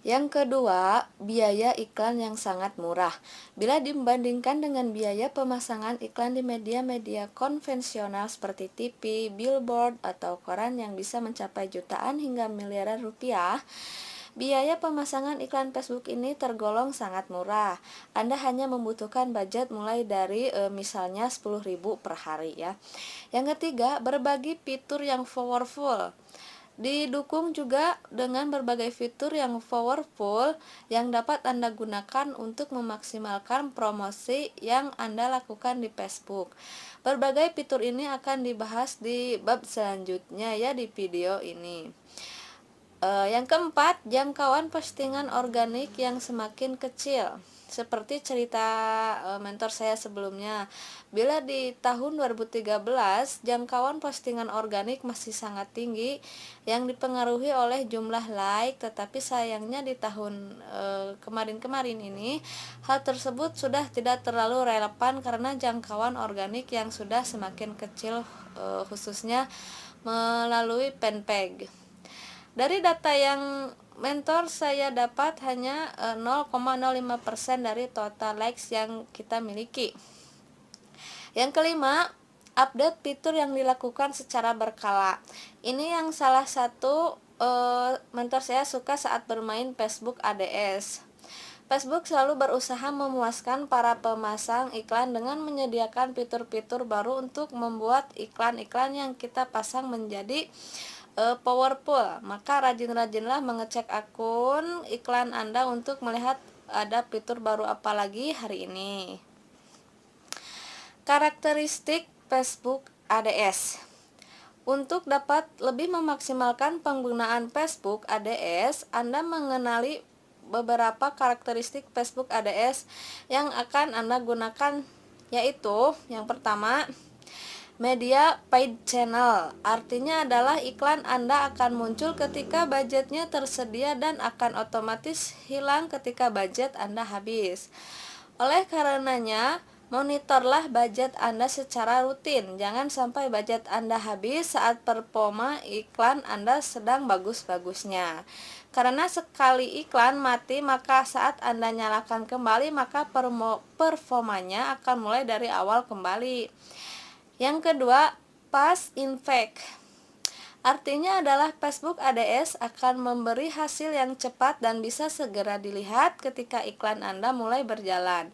Yang kedua, biaya iklan yang sangat murah. Bila dibandingkan dengan biaya pemasangan iklan di media-media konvensional seperti TV, billboard, atau koran yang bisa mencapai jutaan hingga miliaran rupiah, biaya pemasangan iklan Facebook ini tergolong sangat murah. Anda hanya membutuhkan budget mulai dari misalnya 10.000 per hari ya. Yang ketiga, berbagi fitur yang powerful. Didukung juga dengan berbagai fitur yang powerful yang dapat Anda gunakan untuk memaksimalkan promosi yang Anda lakukan di Facebook. Berbagai fitur ini akan dibahas di bab selanjutnya ya di video ini. Yang keempat, jangkauan postingan organik yang semakin kecil. Seperti cerita mentor saya sebelumnya, bila di tahun 2013 jangkauan postingan organik masih sangat tinggi yang dipengaruhi oleh jumlah like, tetapi sayangnya di tahun kemarin-kemarin ini hal tersebut sudah tidak terlalu relevan karena jangkauan organik yang sudah semakin kecil, khususnya melalui fanpage. Dari data yang mentor saya dapat hanya 0,05% dari total likes yang kita miliki. Yang kelima, update fitur yang dilakukan secara berkala. Ini yang salah satu mentor saya suka saat bermain Facebook ADS. Facebook selalu berusaha memuaskan para pemasang iklan dengan menyediakan fitur-fitur baru untuk membuat iklan-iklan yang kita pasang menjadi powerful. Maka rajin-rajinlah mengecek akun iklan Anda untuk melihat ada fitur baru apa lagi hari ini. Karakteristik Facebook ADS. Untuk dapat lebih memaksimalkan penggunaan Facebook ADS, Anda mengenali beberapa karakteristik Facebook ADS yang akan Anda gunakan, yaitu yang pertama, media paid channel. Artinya adalah iklan Anda akan muncul ketika budgetnya tersedia dan akan otomatis hilang ketika budget Anda habis. Oleh karenanya, monitorlah budget Anda secara rutin. Jangan sampai budget Anda habis saat performa iklan Anda sedang bagus-bagusnya. Karena sekali iklan mati, maka saat Anda nyalakan kembali, maka performanya akan mulai dari awal kembali. Yang kedua, fast impact. Artinya adalah Facebook ADS akan memberi hasil yang cepat dan bisa segera dilihat ketika iklan Anda mulai berjalan.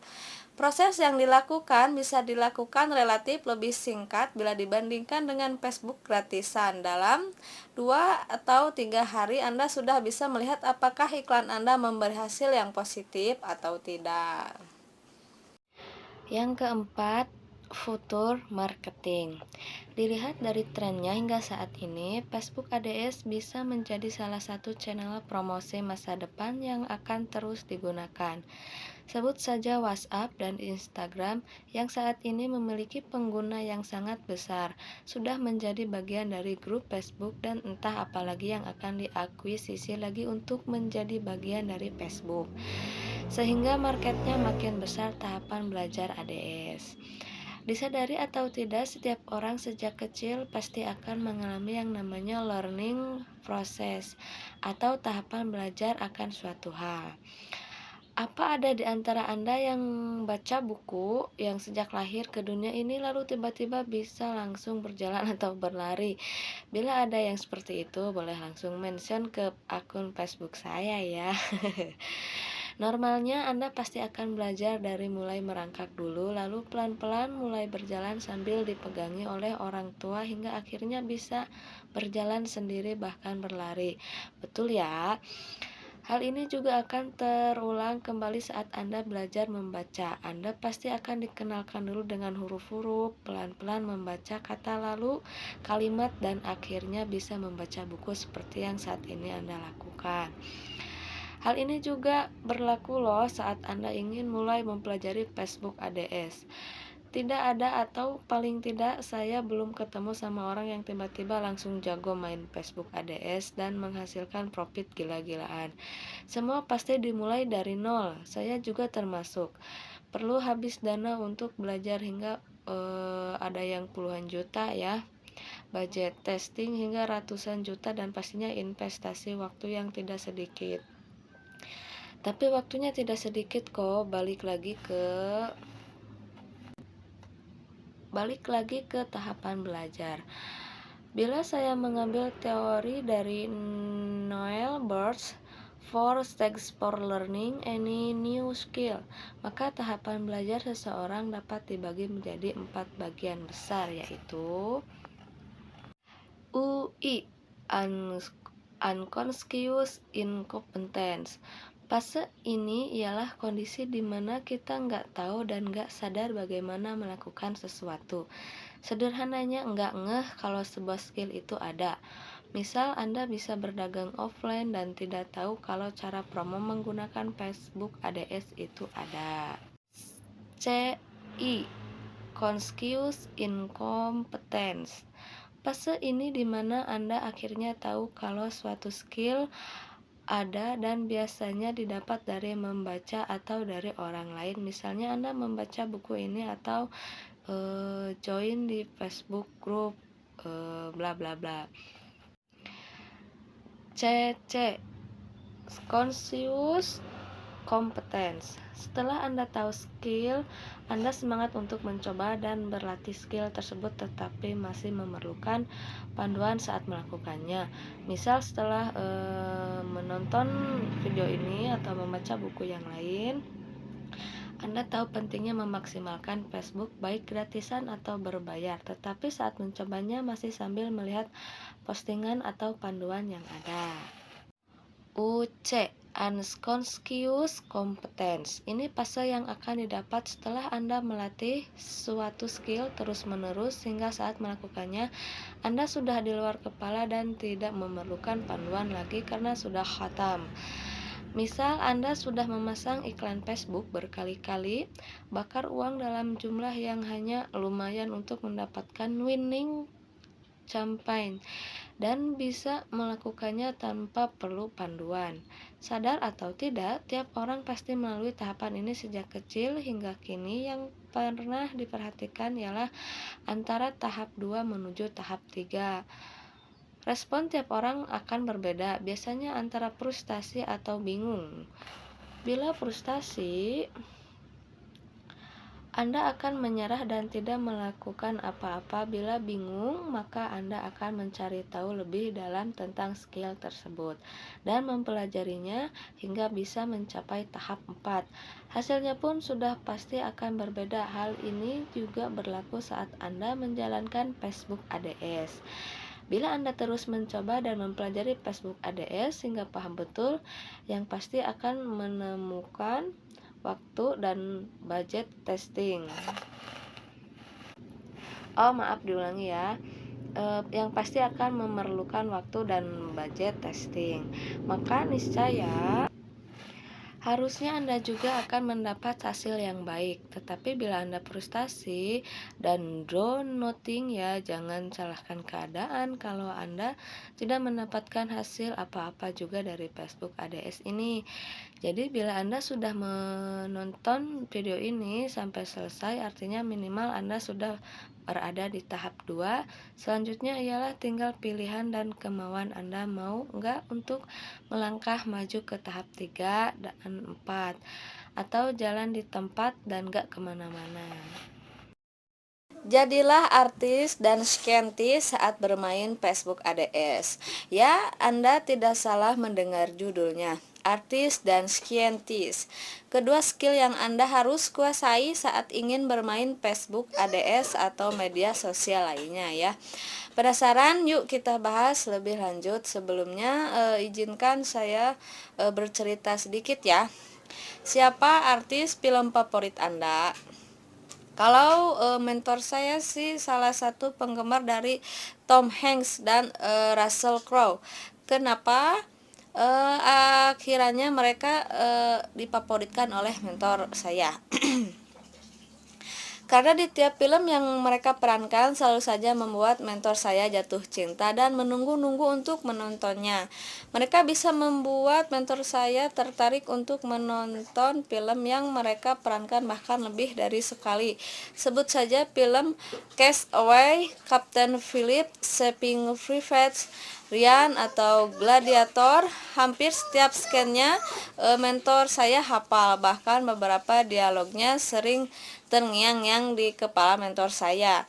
Proses yang dilakukan bisa dilakukan relatif lebih singkat bila dibandingkan dengan Facebook gratisan. Dalam 2 atau 3 hari Anda sudah bisa melihat apakah iklan Anda memberi hasil yang positif atau tidak. Yang keempat, futur marketing. Dilihat dari trennya hingga saat ini, Facebook ADS bisa menjadi salah satu channel promosi masa depan yang akan terus digunakan. Sebut saja WhatsApp dan Instagram yang saat ini memiliki pengguna yang sangat besar, sudah menjadi bagian dari grup Facebook dan entah apalagi yang akan diakuisisi lagi untuk menjadi bagian dari Facebook. Sehingga marketnya makin besar tahapan belajar ADS. Disadari atau tidak, setiap orang sejak kecil pasti akan mengalami yang namanya learning process atau tahapan belajar akan suatu hal. Apa ada di antara Anda yang baca buku yang sejak lahir ke dunia ini lalu tiba-tiba bisa langsung berjalan atau berlari? Bila ada yang seperti itu, boleh langsung mention ke akun Facebook saya ya. Normalnya Anda pasti akan belajar dari mulai merangkak dulu, lalu pelan-pelan mulai berjalan sambil dipegangi oleh orang tua hingga akhirnya bisa berjalan sendiri bahkan berlari. Betul ya? Hal ini juga akan terulang kembali saat Anda belajar membaca. Anda pasti akan dikenalkan dulu dengan huruf-huruf, pelan-pelan membaca kata lalu kalimat dan akhirnya bisa membaca buku seperti yang saat ini Anda lakukan. Hal ini juga berlaku loh saat Anda ingin mulai mempelajari Facebook ADS. Tidak ada atau paling tidak saya belum ketemu sama orang yang tiba-tiba langsung jago main Facebook ADS dan menghasilkan profit gila-gilaan. Semua pasti dimulai dari nol, saya juga termasuk. Perlu habis dana untuk belajar hingga ada yang puluhan juta ya. Budget testing hingga ratusan juta dan pastinya investasi waktu yang tidak sedikit. Tapi waktunya tidak sedikit kok, balik lagi ke tahapan belajar. Bila saya mengambil teori dari Noel Birch, 4 Stages for Learning Any New Skill, maka tahapan belajar seseorang dapat dibagi menjadi 4 bagian besar, yaitu UI, Unconscious Incompetence. Fase ini ialah kondisi di mana kita nggak tahu dan nggak sadar bagaimana melakukan sesuatu. Sederhananya nggak ngeh kalau sebuah skill itu ada. Misal Anda bisa berdagang offline dan tidak tahu kalau cara promo menggunakan Facebook ADS itu ada. CI, Conscious Incompetence. Fase ini di mana Anda akhirnya tahu kalau suatu skill ada dan biasanya didapat dari membaca atau dari orang lain. Misalnya Anda membaca buku ini atau join di Facebook group bla bla bla. CC, Conscious Competence. Setelah Anda tahu skill, Anda semangat untuk mencoba dan berlatih skill tersebut, tetapi masih memerlukan panduan saat melakukannya. Misal setelah menonton video ini atau membaca buku yang lain, Anda tahu pentingnya memaksimalkan Facebook baik gratisan atau berbayar, tetapi saat mencobanya masih sambil melihat postingan atau panduan yang ada. UC, Unconscious Competence. Ini fase yang akan didapat setelah Anda melatih suatu skill terus-menerus hingga saat melakukannya Anda sudah di luar kepala dan tidak memerlukan panduan lagi karena sudah khatam. Misal Anda sudah memasang iklan Facebook berkali-kali, bakar uang dalam jumlah yang hanya lumayan untuk mendapatkan winning campaign, dan bisa melakukannya tanpa perlu panduan. Sadar atau tidak, tiap orang pasti melalui tahapan ini sejak kecil hingga kini. Yang pernah diperhatikan ialah antara tahap 2 menuju tahap 3. Respon tiap orang akan berbeda, biasanya antara frustasi atau bingung. Bila frustasi, Anda akan menyerah dan tidak melakukan apa-apa. Bila bingung, maka Anda akan mencari tahu lebih dalam tentang skill tersebut dan mempelajarinya hingga bisa mencapai tahap 4. Hasilnya pun sudah pasti akan berbeda. Hal ini juga berlaku saat Anda menjalankan Facebook ADS. Bila Anda terus mencoba dan mempelajari Facebook ADS hingga paham betul, yang pasti akan menemukan waktu dan budget testing. Diulangi ya. Yang pasti akan memerlukan waktu dan budget testing. Maka niscaya harusnya Anda juga akan mendapat hasil yang baik. Tetapi bila Anda frustasi dan do nothing, ya jangan salahkan keadaan kalau Anda tidak mendapatkan hasil apa-apa juga dari Facebook ADS ini. Jadi bila Anda sudah menonton video ini sampai selesai, artinya minimal Anda sudah berada di tahap 2. Selanjutnya ialah tinggal pilihan dan kemauan Anda mau enggak untuk melangkah maju ke tahap 3 dan 4, atau jalan di tempat dan enggak kemana-mana. Jadilah artis dan scientist saat bermain Facebook ADS. Ya, Anda tidak salah mendengar judulnya, artis dan scientist. Kedua skill yang Anda harus kuasai saat ingin bermain Facebook ADS atau media sosial lainnya ya. Penasaran? Yuk kita bahas lebih lanjut. Sebelumnya izinkan saya bercerita sedikit ya. Siapa artis film favorit Anda? Kalau mentor saya sih salah satu penggemar dari Tom Hanks dan Russell Crowe. Kenapa? Akhirnya mereka difavoritkan oleh mentor saya. Karena di tiap film yang mereka perankan selalu saja membuat mentor saya jatuh cinta dan menunggu-nunggu untuk menontonnya. Mereka bisa membuat mentor saya tertarik untuk menonton film yang mereka perankan bahkan lebih dari sekali. Sebut saja film Cast Away, Captain Philip, Saving Private Ryan atau Gladiator. Hampir setiap skennya mentor saya hafal, bahkan beberapa dialognya sering terngiang-ngiang di kepala mentor saya.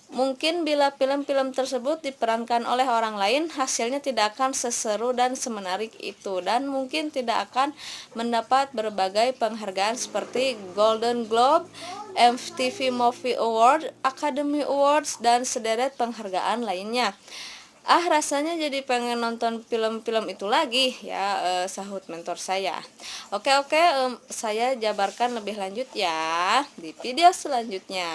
Mungkin bila film-film tersebut diperankan oleh orang lain, hasilnya tidak akan seseru dan semenarik itu, dan mungkin tidak akan mendapat berbagai penghargaan seperti Golden Globe, MTV Movie Award, Academy Awards, dan sederet penghargaan lainnya. Rasanya jadi pengen nonton film-film itu lagi ya, sahut mentor saya. Oke, saya jabarkan lebih lanjut ya di video selanjutnya.